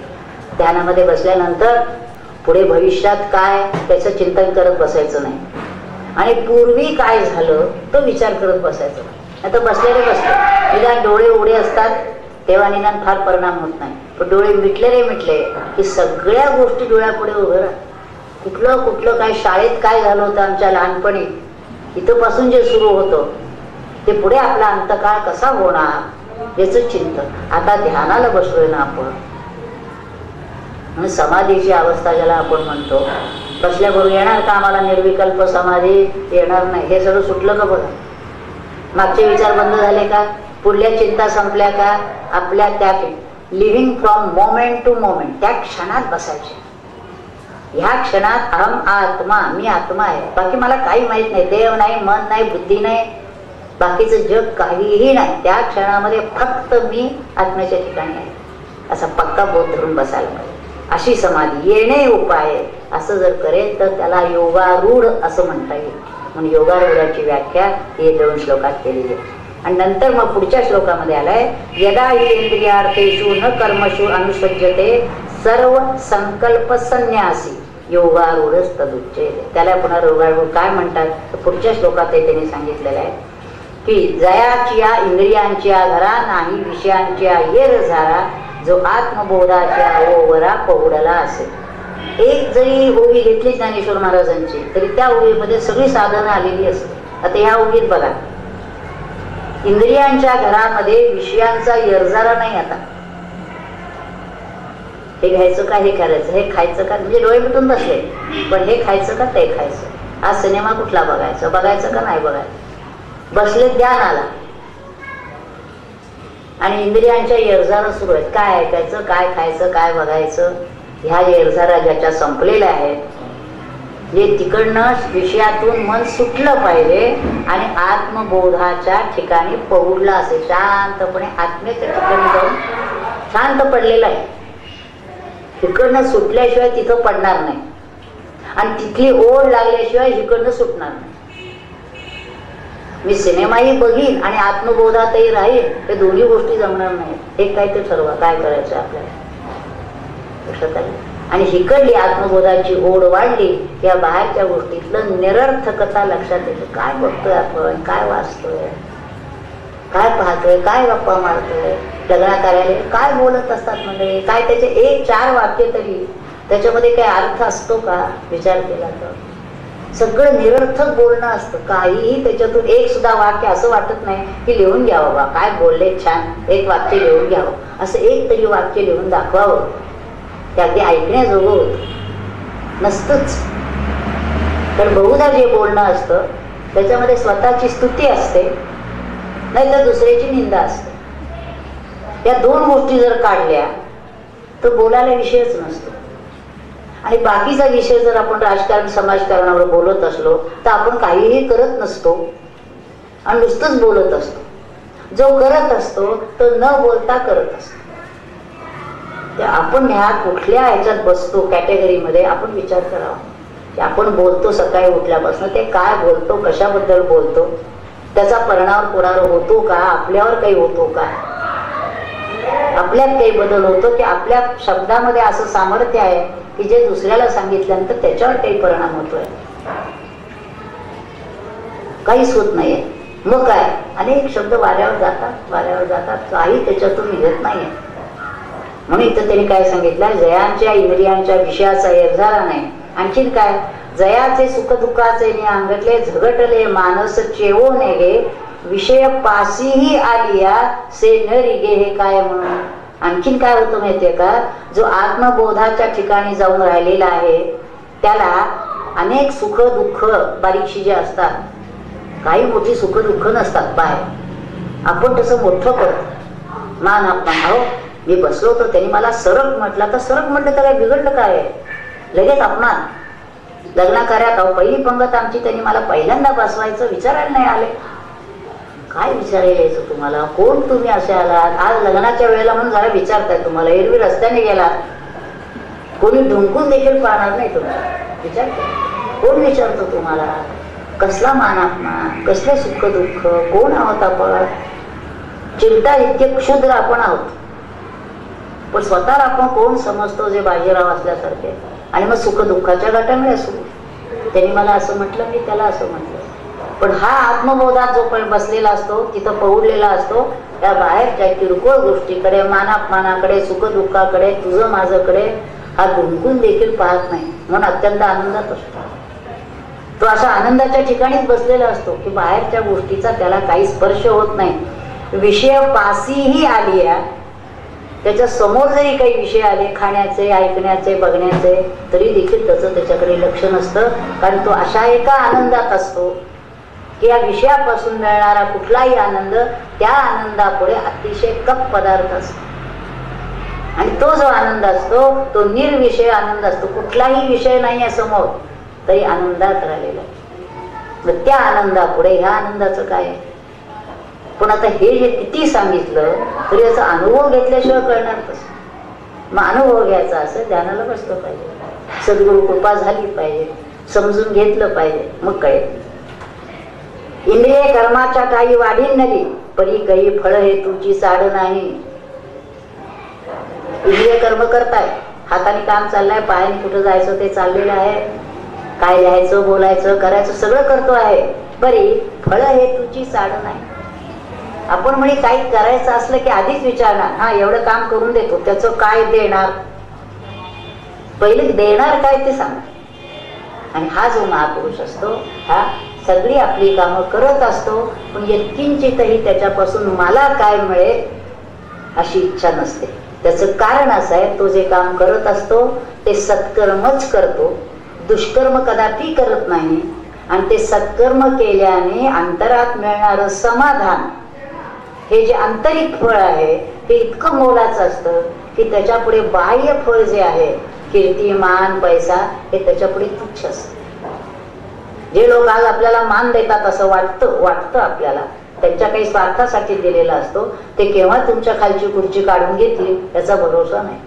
ध्यानामध्ये बसल्यानंतर पुढे भविष्यात काय त्याचं चिंतन करत बसायचं नाही आणि पूर्वी काय झालं तो विचार करत बसायचं नाही. आता बसलेले निदान डोळे उघडे असतात तेव्हा निदान फार परिणाम होत नाही, पण डोळे मिटले की सगळ्या गोष्टी डोळ्यापुढे उभं राहतात. कुठलं काय शाळेत काय झालं होतं आमच्या लहानपणी, इथपासून जे सुरू होतं ते पुढे आपला अंतकाळ कसा होणार याचं चिंतन. आता ध्यानाला बसलोय ना आपण, समाधीची अवस्था ज्याला आपण म्हणतो, बसल्याबरोबर येणार का आम्हाला निर्विकल्प समाधी? येणार नाही. हे सगळं सुटलं का बघा? मागचे विचार बंद झाले का? पुढल्या चिंता संपल्या का? आपल्या त्या living from moment to moment त्या क्षणात बसायचे. ह्या क्षणात अहम आत्मा, मी आत्मा आहे, बाकी मला काही माहित नाही, देव नाही, मन नाही, बुद्धी नाही, बाकीचं जग काहीही नाही. त्या क्षणामध्ये फक्त मी आत्म्याच्या ठिकाणी आहे असा पक्का बोध धरून बसायला पाहिजे. अशी समाधी येणे उपाय असं जर करेल तर त्याला योगारूढ असं म्हणता येईल. म्हणून योगारूढाची व्याख्या हे 2 श्लोकात केलेली आहे. आणि नंतर मग पुढच्या श्लोकामध्ये आलाय यदा हि इंद्रियार्थेषु न कर्मषु अनुसज्जते सर्व संकल्प संन्यासी योगारूढ तदुच्यते. त्याला पुन्हा योगारूढ काय म्हणतात तर पुढच्या श्लोकात त्यांनी सांगितलेलं आहे की जयाच्या इंद्रियांच्या घरा नाही विषयांच्या येर झारा जो आत्मबोधाच्या ओवरा पहुडला असेल. एक जरी ओवी घेतली ज्ञानेश्वर महाराजांची तरी त्या ओवीमध्ये सगळी साधनं आलेली असते. आता ह्या ओवीत बघा, इंद्रियांच्या घरामध्ये विषयांचा येरझारा नाही. आता हे घ्यायचं का, हे करायचं, हे खायचं का, म्हणजे डोळे मिटून बसले, पण हे खायचं का ते खायचं, आज सिनेमा कुठला बघायचं का नाही बघायचं, बसले ध्यान आला आणि इंद्रियांच्या येरझारा सुरू आहेत. काय ऐकायचं, काय खायचं, काय बघायचं, ह्या येरझारा ज्याच्या संपलेल्या आहेत, जे तिकडनं विषयातून मन सुटलं पाहिजे आणि आत्मबोधाच्या ठिकाणी पहुडला असेल, शांतपणे आत्म्याच्या ठिकाणी जाऊन शांत पडलेला आहे. तिकडनं सुटल्याशिवाय तिथं पडणार नाही आणि तिथली ओढ लागल्याशिवाय इकडनं सुटणार नाही. मी सिनेमाही बघीन आणि आत्मबोधातही राहील, हे दोन्ही गोष्टी जमणार नाहीत. एक काय ते ठरवा काय करायचं आपल्याला लक्षात आलं. आणि हिकडली आत्मबोधाची ओढ वाढली या बाहेरच्या गोष्टीतलं निरर्थकता लक्षात येते. काय बघतोय आपण, काय वाचतोय, काय पाहतोय, काय गप्पा मारतोय, लग्न कार्यालय काय बोलत असतात म्हणजे काय, त्याचे 1-4 वाक्य तरी त्याच्यामध्ये काही अर्थ असतो का विचार केला तर? सगळं निरर्थक बोलणं असतं. काहीही त्याच्यातून एक सुद्धा वाक्य असं वाटत नाही की लिहून घ्यावं बा, काय बोलले छान, एक वाक्य लिहून घ्यावं, असं एक तरी वाक्य लिहून दाखवावं. ते अगदी ऐकण्याजोगं होत नसतंच. तर बहुधा जे बोलणं असतं त्याच्यामध्ये स्वतःची स्तुती असते, नाहीतर दुसऱ्याची निंदा असते. या 2 गोष्टी जर काढल्या तर बोलायला विषयच नसतो. आणि बाकीचा विषय जर आपण राजकारण समाजकारणावर बोलत असलो तर आपण काहीही करत नसतो आणि नुसतंच बोलत असतो. जो करत असतो तो न बोलता करत असतो. आपण ह्या कुठल्या ह्याच्यात बसतो कॅटेगरीमध्ये आपण विचार करावा की आपण बोलतो सकाळी उठल्यापासून ते काय बोलतो, कशाबद्दल बोलतो, त्याचा परिणाम कोणावर होतो का, आपल्यावर काही होतो का, आपल्यात काही बदल होतो की आपल्या शब्दामध्ये असं सामर्थ्य आहे की जे दुसऱ्याला सांगितल्यानंतर त्याच्यावर काही परिणाम होतोय? काहीच होत नाहीये. मग काय, अनेक शब्द वाऱ्यावर जातात, काही त्याच्यातून निघत नाहीये. म्हणून इथं त्यांनी काय सांगितलं, जयांच्या इंद्रियांच्या विषयाचा येरझारा नाही. आणखीन काय, जयाचे सुखदुःखाचे अंगतले झगटले मानस चेवो नेगे विषय पासीही आलिया से न रिगे. हे काय म्हणून आणखीन काय होतं माहितीये का, जो आत्मबोधाच्या ठिकाणी जाऊन राहिलेला आहे त्याला अनेक सुख दुःख बारीकशी जे असतात, काही मोठी सुख दुःख नसतात बाहेर, आपण तसं मोठं करतो. मान अपमान, अहो मी बसलो होतो त्यांनी मला सरक म्हटला तर सरक म्हटलं तर काय बिघडलं काय, लगेच अपमान. लग्न कार्यात पहिली पंगत आमची, त्यांनी मला पहिल्यांदा बसवायचं, विचारायला नाही आले. काय विचारायला यायचं तुम्हाला, कोण तुम्ही असे आलात, आज लग्नाच्या वेळेला म्हणून जरा विचारताय. तुम्हाला एरवी रस्त्याने गेलात, कोणी ढुंकून देखील पाहणार नाही तुम्हाला, विचारतो कोण विचारतो तुम्हाला, कसला मान अपमान, कसले सुख दुःख, कोण आहोत आपण. चिंता इतके क्षुद्र आपण आहोत, पण स्वतःला आपण कोण समजतो, जे बाजीराव असल्यासारखे. आणि मग सुख दुःखाच्या गटाने असू. त्यांनी मला असं म्हटलं, मी त्याला असं म्हटलं. पण हा आत्मबोधात जो पण बसलेला असतो, तिथं पौडलेला असतो, त्या बाहेरच्या किरकोळ गोष्टीकडे, मानापमानाकडे, सुख दुःखाकडे, तुझं माझ्याकडे हा ढुंकून देखील पाहत नाही, म्हणून अत्यंत आनंदात असतो. तो अशा आनंदाच्या ठिकाणीच बसलेला असतो की बाहेरच्या गोष्टीचा त्याला काही स्पर्श होत नाही. विषय पासीही आली आहे, त्याच्या समोर जरी काही विषय आले, खाण्याचे, ऐकण्याचे, बघण्याचे, तरी देखील त्याचं त्याच्याकडे लक्ष नसतं. कारण तो अशा एका आनंदात असतो की या विषयापासून मिळणारा कुठलाही आनंद त्या आनंदापुढे अतिशय कप पदार्थ असतो. आणि तो जो आनंद असतो तो निर्विषय आनंद असतो. कुठलाही विषय नाही आहे समोर, तरी आनंदात राहिलेला. मग त्या आनंदापुढे ह्या आनंदाचं काय आहे. पण आता हे जे किती सांगितलं तरी याचा अनुभव घेतल्याशिवाय कळणार कसं. मग अनुभव घ्यायचा असेल ध्यानाला बसलं पाहिजे, सद्गुरु कृपा झाली पाहिजे, समजून घेतलं पाहिजे, मग कळेल. इंद्रिय कर्माच्या काही वाढीन नली, परी काही फळ हे तुझी साड नाही. इंद्रिय कर्म करताय, हाताने काम चाललंय, पायाने कुठं जायचं ते चाललेलं आहे, काय लिहायचं, बोलायचं, करायचं सगळं करतो आहे, बरी फळ हे तुझी साड नाही. आपण म्हणे काही करायचं असलं की आधीच विचारणार, हा एवढं काम करून देतो, त्याचं काय देणार, पहिले देणार काय ते सांग. आणि हा जो महापुरुष असतो हा सगळी आपली कामं करत असतो, पण यत्किंचितही त्याच्यापासून मला काय मिळेल अशी इच्छा नसते. त्याचं कारण असं आहे, तो जे काम करत असतो ते सत्कर्मच करतो, दुष्कर्म कदापि करत नाही. आणि ते सत्कर्म केल्याने अंतरात मिळणारं समाधान, हे जे आंतरिक फळ आहे ते इतकं मोलाचं असतं की त्याच्यापुढे बाह्य फळ जे आहे, कीर्ती, मान, पैसा, हे त्याच्यापुढे तुच्छ असतं. जे लोक आज आपल्याला मान देतात असं वाटतं आपल्याला, त्यांच्या काही स्वार्थासाठी दिलेला असतो, ते केव्हा तुमच्या खालची खुर्ची काढून घेतली याचा भरोसा नाही.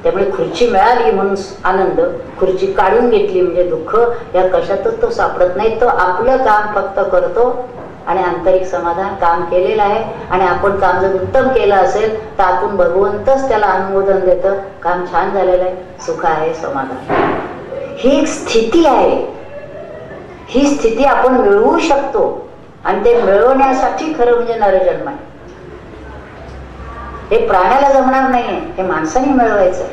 त्यामुळे खुर्ची मिळाली म्हणून आनंद, खुर्ची काढून घेतली म्हणजे दुःख, या कशातच तो सापडत नाही. तो आपलं काम फक्त करतो आणि आंतरिक समाधान काम केलेलं आहे. आणि आपण काम जर उत्तम केलं असेल तर आतून भगवंतच त्याला अनुमोदन देतं, काम छान झालेलं आहे, सुख आहे, समाधान. ही एक स्थिती आहे, ही स्थिती आपण मिळवू शकतो. आणि ते मिळवण्यासाठी खरं म्हणजे नरजन्म आहे. हे प्राण्याला जमणार नाहीये, हे माणसाने मिळवायचं.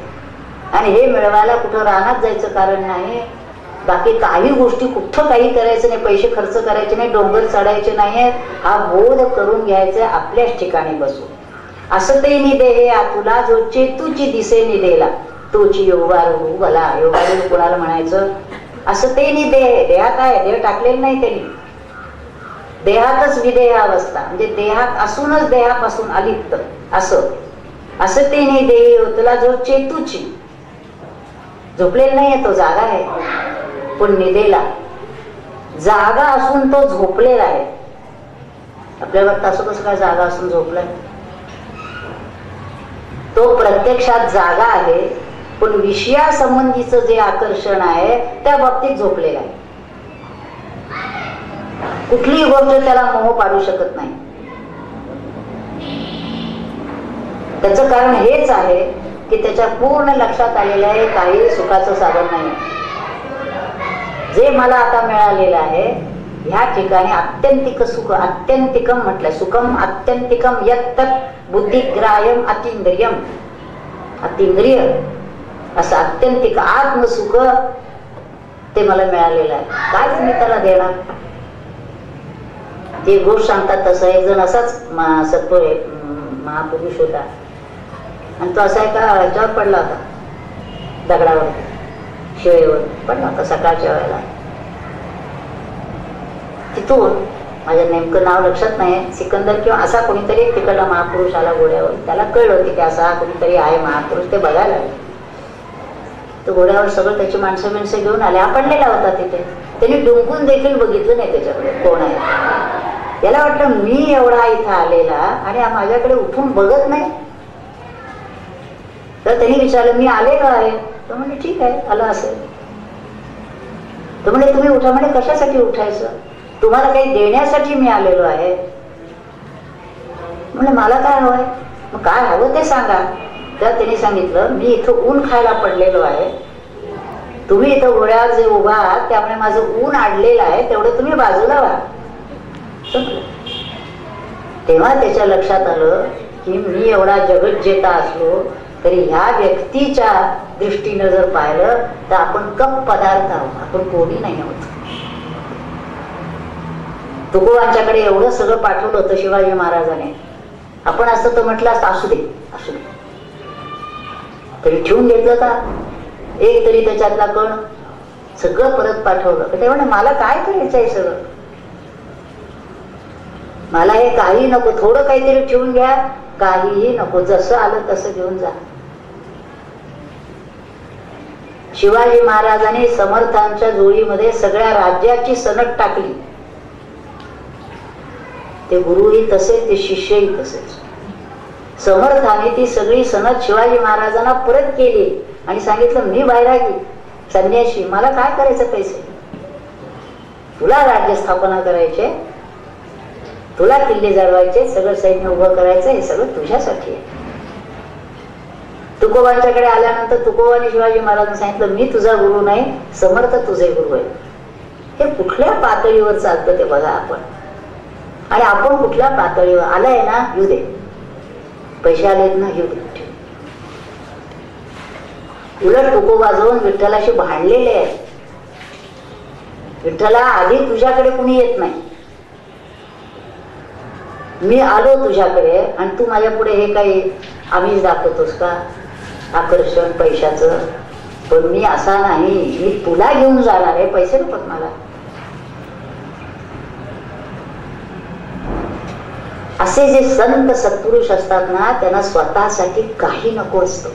आणि हे मिळवायला कुठं रानात जायचं कारण नाही, बाकी काही गोष्टी कुठं काही करायचं नाही, पैसे खर्च करायचे नाही, डोंगर चढायचे नाही. हा बोध करून घ्यायचा आपल्याच ठिकाणी बसू. असं ते निदे हे तुला जो चेतूची दिसे निदेला तोची योगारू भला. योगारू कोणाला म्हणायचं, असं ते निदे देहात आहे, देह टाकलेलं नाही त्यांनी, देहातच विदेह अवस्था, म्हणजे देहात असूनच देहापासून अलिप्त, असं ते निदे तुला जो चेतूची. झोपलेला नाहीये तो, जागा आहे, पण निदेला जागा असून तो झोपलेला आहे. आपल्याला वाटतं असं कसं काय जागा असून झोपलाय, तो प्रत्यक्षात जागा आहे, पण विषयासंबंधीचं जे आकर्षण आहे त्या बाबतीत झोपलेला आहे. कुठलीही गोष्ट त्याला मोह पाडू शकत नाही. त्याचं कारण हेच आहे की त्याच्या पूर्ण लक्षात आलेलं आहे काही सुखाचं साधन नाही. जे मला आता मिळालेलं आहे ह्या ठिकाणी आत्यंतिक सुख, आत्यंतिकम म्हटलं, सुखम आत्यंतिकम यत् बुद्धिग्राह्यम अतींद्रियम. अतींद्रिय असं आत्यंतिक आत्मसुख ते मला मिळालेलं आहे. काय तुम्ही त्याला देणार. ते गोष्ट सांगतात तसं एक जण असाच सत्पुरुष महापुरुष होता आणि तो असा एका ह्याच्यावर पडला होता, दगडावर, शिळेवर पडला होता सकाळच्या वेळेला. तिथून माझ्या नेमकं नाव लक्षात नाही, सिकंदर किंवा असा कोणीतरी तिकडला महापुरुष आला घोड्यावर. त्याला कळलं होती की असा कोणीतरी आहे महापुरुष, ते बघायला. तो घोड्यावर सगळं त्याची माणसं घेऊन आले. आपणलेला होता तिथे. त्यांनी डुंकून देखील बघितलं नाही त्याच्याकडे कोण आहे. याला वाटलं मी एवढा इथं आलेला आणि माझ्याकडे उठून बघत नाही. तर त्यांनी विचारलं मी आलेलो आहे. तो म्हणजे ठीक आहे आलं असेल. तो म्हणजे तुम्ही उठा. म्हणजे कशासाठी उठायचं? तुम्हाला काही देण्यासाठी मी आलेलो आहे. म्हणजे मला काय हवंय? मग काय हवं ते सांगा. तर त्यांनी सांगितलं मी इथं ऊन खायला पडलेलो आहे. तुम्ही इथं घोड्यावर जे उभा आहात त्यामुळे माझं ऊन अडलेलं आहे. तेवढं तुम्ही बाजूला व्हा. तेव्हा त्याच्या लक्षात आलं की मी एवढा जगज्जेता असलो तरी ह्या व्यक्तीच्या दृष्टीनं जर पाहिलं तर आपण कप पदार्थ आहोत. आपण कोणी नाही आहोत. तुकोबांच्याकडे एवढं सगळं पाठवलं होतं शिवाजी महाराजाने. आपण असं तर म्हटलं असतं असू दे असू दे. तरी ठेवून घेतलं का? एक तरी त्याच्यातला कण सगळं परत पाठवलं. ते म्हणे मला काय करायचंय सगळं? मला हे काही नको. थोडं काहीतरी ठेवून घ्या. काहीही नको. जसं आलं तसं घेऊन जा. शिवाजी महाराजांनी समर्थांच्या जोडीमध्ये सगळ्या राज्याची सनद टाकली. ते गुरुही तसेच ते शिष्यही तसेच. समर्थाने ती सगळी सनद शिवाजी महाराजांना परत केली आणि सांगितलं मी बैरागी संन्यासी. मला काय करायचं पैसे? तुला राज्य स्थापना करायचे, तुला किल्ले जळवायचे, सगळं सैन्य उभं करायचं, हे सगळं तुझ्यासाठी आहे. तुकोबांच्याकडे आल्यानंतर तुकोबांनी शिवाजी महाराजांना सांगितलं मी तुझा गुरु नाही, समर्थ तुझे गुरु आहे. हे कुठल्या पातळीवर चालतं ते बघा आपण. आणि आपण कुठल्या पातळीवर आलाय ना, येऊ दे. पैसे आलेत ना, येऊ दे. उलट तुकोबा जाऊन विठ्ठलाशी भांडलेले आहे. विठ्ठला आधी तुझ्याकडे कुणी येत नाही. मी आलो तुझ्याकडे आणि तू माझ्या पुढे हे काही आम्हीच दाखवतोस का? आकर्षण पैशाचं. पण मी असा नाही. मी तुला घेऊन जाणार आहे. पैसे नकोत मला. असे जे संत सत्पुरुष असतात ना त्यांना स्वतःसाठी काही नको असतं.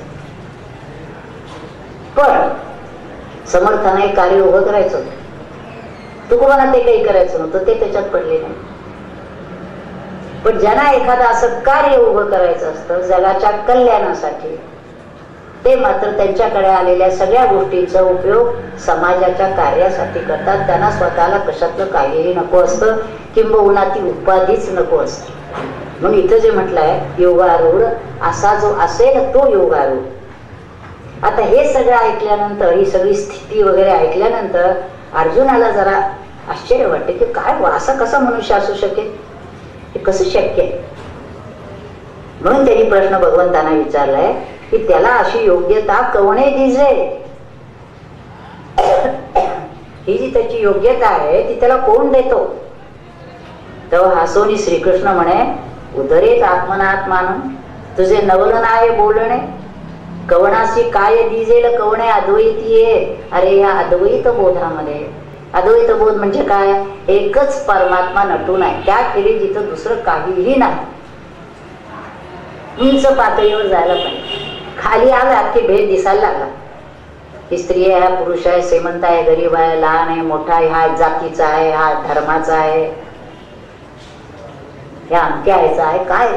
पण समर्थाने कार्य उभं करायचं होतं. तुकोबांना ते काही करायचं नव्हतं. ते त्याच्यात पडले नाही. पण ज्यांना एखादं असं कार्य उभं करायचं असतं जगाच्या कल्याणासाठी, ते मात्र त्यांच्याकडे आलेल्या सगळ्या गोष्टींचा उपयोग समाजाच्या कार्यासाठी करतात. त्यांना स्वतःला कशातलं काहीही नको असतं, किंबहुना ती उपाधीच नको असते. म्हणून इथं जे म्हटलंय योगारूढ, असा जो असेल तो योगारूढ. आता हे सगळं ऐकल्यानंतर, ही सगळी स्थिती वगैरे ऐकल्यानंतर अर्जुनाला जरा आश्चर्य वाटते की काय असा कसा मनुष्य असू शकेल, हे कसं शक्य आहे. म्हणून त्यांनी प्रश्न भगवंतांना विचारलाय की त्याला अशी योग्यता कवणे दिजे. ही जी त्याची योग्यता आहे ती त्याला कोण देतो? तेव्हा हसोनी श्रीकृष्ण म्हणे उदरेच आत्मनात्मान, तुझे नवलन आहे बोलणे, कवणाशी काय दिजेल कवणे अद्वैती आहे. अरे या अद्वैत बोधामध्ये, अद्वैत बोध म्हणजे काय? एकच परमात्मा नटून आहे, त्याखेरीज जिथं दुसरं काहीही नाही. उंच पातळीवर जायला पाहिजे. खाली आला की भेद दिसायला लागला. ही स्त्री आहे, हा पुरुष आहे, श्रीमंत आहे, गरीब आहे, लहान आहे, मोठा आहे, हा जातीचा आहे, हा धर्माचा आहे, ह्या अमक्या ह्याचा आहे, काय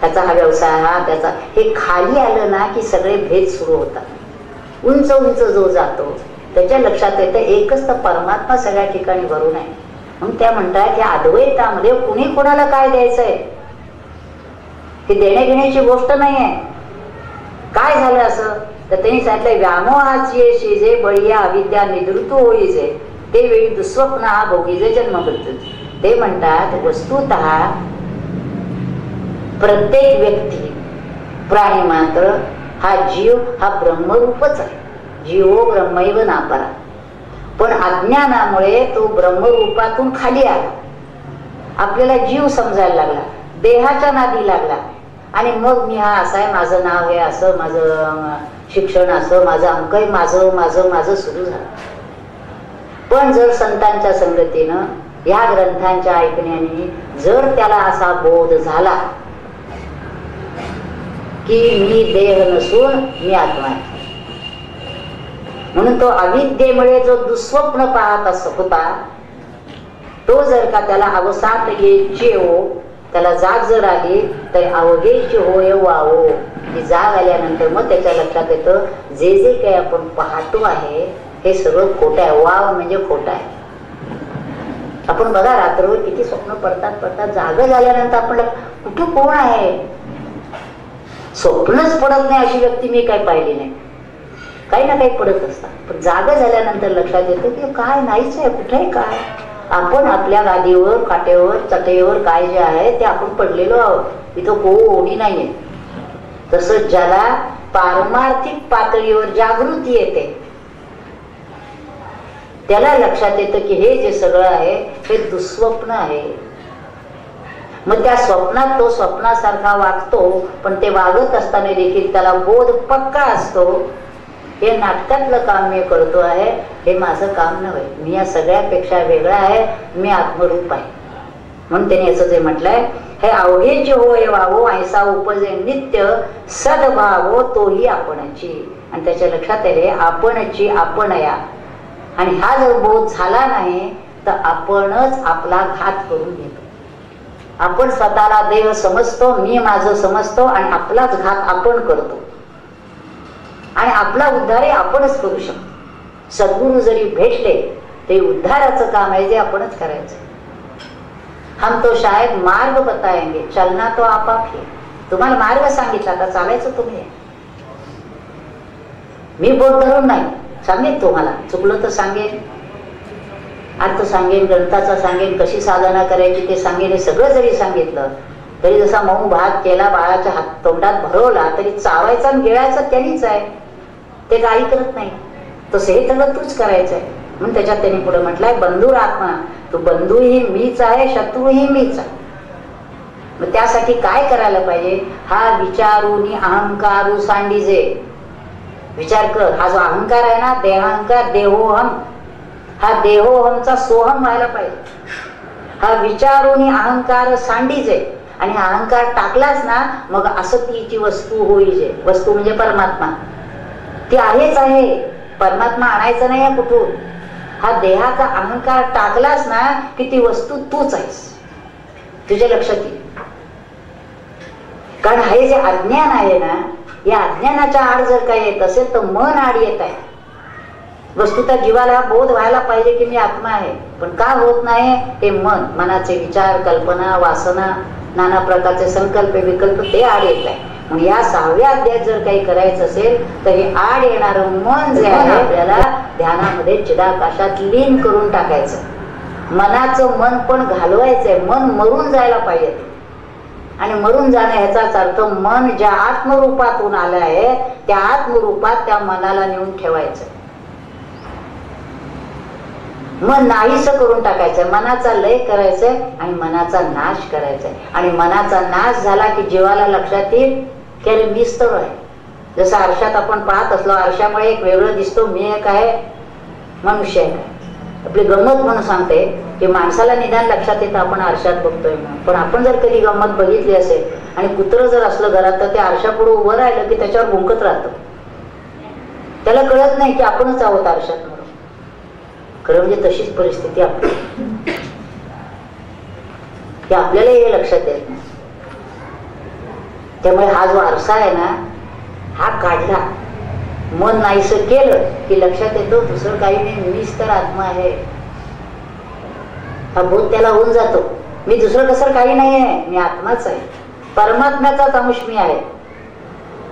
ह्याचा हा व्यवसाय, हा त्याचा. हे खाली आलं ना की सगळे भेद सुरू होतात. उंच उंच जो जातो त्याच्या लक्षात येतं एकच तर परमात्मा सगळ्या ठिकाणी भरून आहे. म्हणून त्या म्हणतात या अद्वैतामध्ये कुणी कोणाला काय द्यायचंय, ही देणे घेण्याची गोष्ट नाहीये. काय झालं असं तर त्यांनी सांगितलं व्यामोहाची ये शिजे बळीया अविद्या निवृत्त होईजे, ते वेळी दुःस्वप्न हा भोगीजे जन्म मृत्यू. ते म्हणतात वस्तुतः प्रत्येक व्यक्ती, प्राणी मात्र, हा जीव हा ब्रह्मरूपच आहे. जीवो ब्रह्मैव नापरा. पण अज्ञानामुळे तो ब्रह्मरूपातून खाली आला. आपल्याला जीव समजायला लागला, देहाच्या नादी लागला. आणि मग मी हा असा आहे, माझं नाव हे असं, माझं शिक्षण असं, माझं अंक आहे, माझं माझं माझं सुरू झालं. पण जर संतांच्या संगतीनं, या ग्रंथांच्या ऐकण्याने जर त्याला असा बोध झाला की मी देह नसून मी आत्मा आहे, म्हणून तो अविद्येमुळे जो दुःस्वप्न पाहत होता तो जर का त्याला अवसात घ्यायची हो, त्याला जाग जर आली तर अवघेची होय वावो, ती जाग आल्यानंतर मग त्याच्या लक्षात येतं जे जे काही आपण पाहतो आहे हे सगळं खोटं आहे. वाव म्हणजे खोटं आहे. आपण बघा रात्रभर किती स्वप्न पडतात, जाग झाल्यानंतर आपण कुठे कोण आहे, स्वप्नच पडत नाही अशी व्यक्ती मी काही पाहिली नाही. काही ना काही पडत असतात, पण जाग झाल्यानंतर लक्षात येतं की काय नाहीच आहे, कुठे काय आपण आपल्या गादीवर, काट्यावर, चटईवर काय जे आहे ते आपण पडलेलो आहोत, इथं कोणी नाहीये. तसंच ज्याला पारमार्थिक पातळीवर जागृती येते त्याला लक्षात येतं की हे जे सगळं आहे हे दुःस्वप्न आहे. मग त्या स्वप्नात तो स्वप्नासारखा वागतो, पण ते वागत असताना देखील त्याला बोध पक्का असतो हे नाटकातलं काम मी करतो आहे, हे माझं काम नव्हे, मी या सगळ्यापेक्षा वेगळा आहे, मी आत्मरूप आहे. म्हणून त्याने असं जे म्हटलंय, हे अवघेचे होय वावो ऐसा उपजे नित्य सद्भावो तोही आपणची. आणि त्याच्या लक्षात येते आपणची आपण या, आणि हा जर बोध झाला नाही तर आपणच आपला घात करून घेतो. आपण स्वतःला देव समजतो, मी माझं समजतो आणि आपलाच घात आपण करतो आणि आपला उद्धार आपणच करू शकतो. सद्गुरु जरी भेटले ते उद्धाराचं काम आहे जे आपणच करायचं. हम तो शायद मार्ग बताएंगे, चलना तो आपाप ही. तुम्हाला मार्ग सांगितला, आता चालायचं तुम्ही. मी बोध धरून नाही सांगेन, तुम्हाला चुकलं तर सांगेन, अर्थ सांगेन, ग्रंथाचा सांगेन, कशी साधना करायची ते सांगेन. हे सगळं जरी सांगितलं तरी जसा मऊ भात केला बाळाच्या तोंडात भरवला तरी चावायचा आणि गिळायचा त्यांनीच आहे, ते काही करत नाही. तसं हे सगळं तूच करायचंय. म्हणून त्याच्यात त्यांनी पुढे म्हटलंय बंधुर आत्मा, तू बंधूही मीच आहे, शत्रूही मीच आहे. मग त्यासाठी काय करायला पाहिजे, हा विचारूनी अहंकारू सांडीजे. विचार कर, हा जो अहंकार आहे ना, देहांकार, देहोहम, हा देहोहमचा सोहम व्हायला पाहिजे. हा विचारूनी अहंकार सांडीजे, आणि हा अहंकार टाकलाच ना मग असतीची वस्तू होईजे. वस्तू म्हणजे परमात्मा, ती आहेच आहे, परमात्मा आणायचं नाही आहे कुठून. हा देहाचा अहंकार टाकलास ना की ती वस्तू तूच आहेस, तुझ्या लक्षात येईल. कारण हे जे अज्ञान आहे ना, या अज्ञानाच्या आड जर काही येत असेल तर मन आड येत आहे. वस्तुतः जीवाला बोध व्हायला पाहिजे की मी आत्मा आहे, पण का होत नाही, ते मन, मनाचे विचार, कल्पना, वासना, नाना प्रकारचे संकल्प विकल्प ते आड येत आहे. म्हणून या 6व्या अध्यायात जर काही करायचं असेल तर हे आड येणारं मन जे आहे आपल्याला ध्यानामध्ये चिदाकाशात लीन करून टाकायचं. मनाचं मन पण घालवायचंय, मन मरून जायला पाहिजे. आणि मरून जाणं ह्याचाच अर्थ मन ज्या आत्मरूपातून आलं आहे त्या आत्मरूपात त्या मनाला नेऊन ठेवायचं. मन नाहीस करून टाकायचंय, मनाचा लय करायचंय आणि मनाचा नाश करायचाय. आणि मनाचा नाश झाला की जीवाला लक्षात येईल की अरे मीच तर आहे. जसं आरशात आपण पाहत असलो, आरशामुळे एक वेगळं दिसतो, मी एक आहे, मनुष्य आहे. आपली गंमत म्हणून सांगते की माणसाला निदान लक्षात येतं आपण आरशात बघतोय म्हणून, पण आपण जर कधी गंमत बघितली असेल आणि कुत्रं जर असलं घरात तर ते आरशापुढे उभं राहिलं की त्याच्यावर भुंकत राहतं. त्याला कळत नाही की आपणच आहोत आरशात म्हणून. खरं म्हणजे तशीच परिस्थिती आपली, की आपल्याला हे लक्षात येत नाही. त्यामुळे हा जो आरसा आहे ना, हा काढला, मन नाहीसं केलं की लक्षात येतो दुसरं काही नाही, मीच तर आत्मा आहे. हा बोध त्याला होऊन जातो, मी दुसरं कसं काही नाही आहे, मी आत्माच आहे, परमात्म्याचाच अंश मी आहे.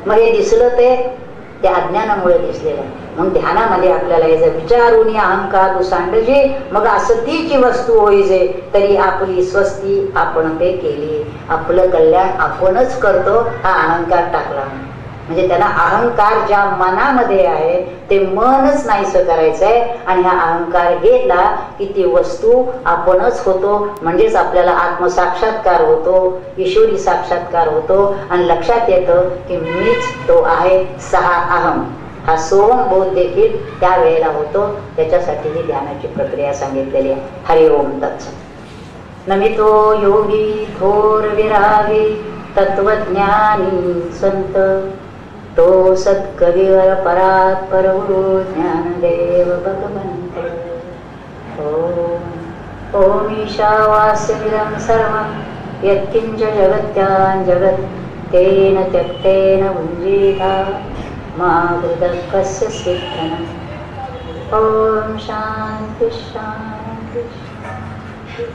मग हे दिसलं ते त्या अज्ञानामुळे दिसलेलं आहे. म्हणून ध्यानामध्ये आपल्याला हे जर विचारूनी अहंकार सांडजे, मग असतीची वस्तू होईजे, तरी आपली स्वस्ती आपण ते केली. आपलं कल्याण आपणच करतो, हा अहंकार टाकला. म्हणजे त्याला अहंकार ज्या मनामध्ये आहे ते मनच नाहीसं करायचंय, आणि हा अहंकार घेतला की ती वस्तू आपणच होतो. म्हणजेच आपल्याला आत्मसाक्षात्कार होतो, ईश्वरी साक्षात्कार होतो, आणि लक्षात येतं की मीच तो आहे. 6 अहम, हा सोहम बोध देखील त्या वेळेला होतो. त्याच्यासाठी ही ध्यानाची प्रक्रिया सांगितलेली आहे. हरि ओम तत्सत. नमितो योगी थोर विरागी तत्वज्ञानी संत, तो सत्कविवर परात् परगुरु ज्ञानदेव भगवन्ते ओम ईशावास्यमिदं सर्वं यत्किञ्च जगत्यां जगत् तेन त्यक्तेन भुञ्जीता मा हृदकस्य स्विद्धनम् ओम शांति शांति शांति।